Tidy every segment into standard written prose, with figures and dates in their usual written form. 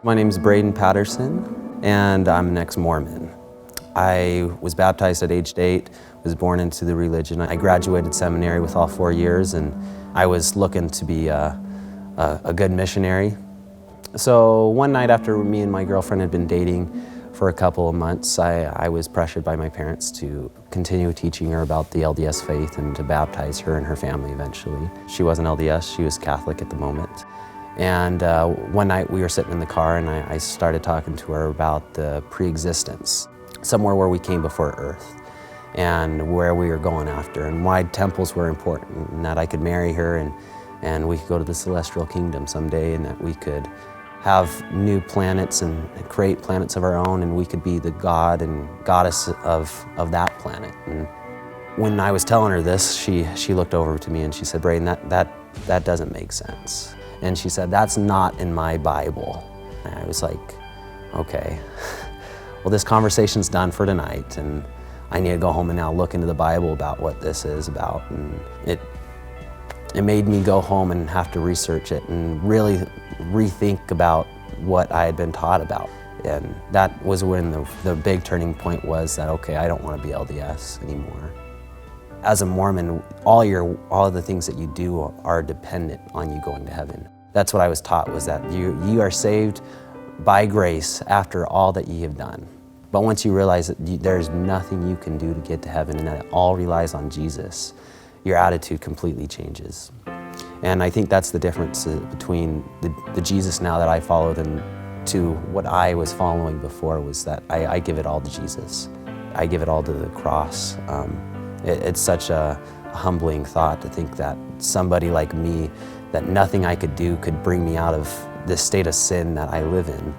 My name is Braden and I'm an ex-Mormon. I was baptized at age 8, was born into the religion. I graduated seminary with all 4 years, and I was looking to be a good missionary. So one night after me and my girlfriend had been dating for a couple of months, I was pressured by my parents to continue teaching her about the LDS faith and to baptize her and her family eventually. She wasn't LDS, she was Catholic at the moment. And one night we were sitting in the car and I started talking to her about the pre-existence, somewhere where we came before Earth and where we were going after and why temples were important, and that I could marry her and we could go to the celestial kingdom someday, and that we could have new planets and create planets of our own, and we could be the god and goddess of that planet. And when I was telling her this, she looked over to me and she said, "Braden, that doesn't make sense." And she said, "That's not in my Bible." And I was like, okay, well, this conversation's done for tonight, and I need to go home and now look into the Bible about what this is about. And it made me go home and have to research it and really rethink about what I had been taught about. And that was when the big turning point was that, okay, I don't want to be LDS anymore. As a Mormon, all of the things that you do are dependent on you going to heaven. That's what I was taught, was that you are saved by grace after all that ye have done. But once you realize that there's nothing you can do to get to heaven and that it all relies on Jesus, your attitude completely changes. And I think that's the difference between the Jesus now that I follow to what I was following before, was that I give it all to Jesus. I give it all to the cross. It's such a humbling thought to think that somebody like me, that nothing I could do could bring me out of this state of sin that I live in.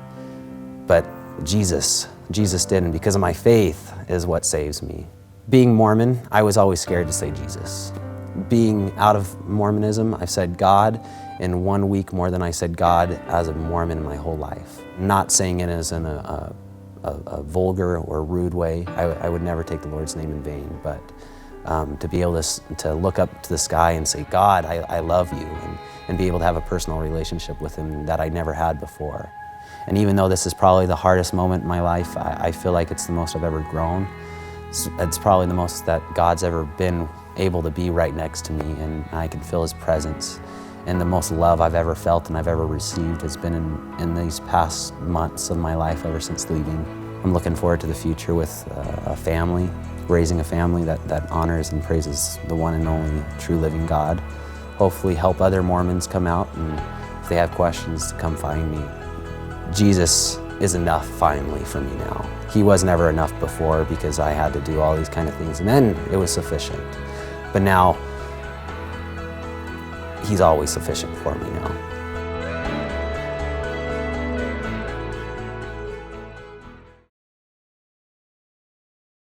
But Jesus did, and because of my faith is what saves me. Being Mormon, I was always scared to say Jesus. Being out of Mormonism, I've said God in 1 week more than I said God as a Mormon in my whole life. Not saying it as in a vulgar or rude way. I would never take the Lord's name in vain, but to be able to look up to the sky and say, "God, I love you," and be able to have a personal relationship with Him that I never had before. And even though this is probably the hardest moment in my life, I feel like it's the most I've ever grown. It's probably the most that God's ever been able to be right next to me, and I can feel His presence. And the most love I've ever felt and I've ever received has been in these past months of my life ever since leaving. I'm looking forward to the future with a family, raising a family that honors and praises the one and only true living God. Hopefully help other Mormons come out, and if they have questions, to come find me. Jesus is enough finally for me now. He was never enough before because I had to do all these kind of things, and then it was sufficient. But now, He's always sufficient for me now.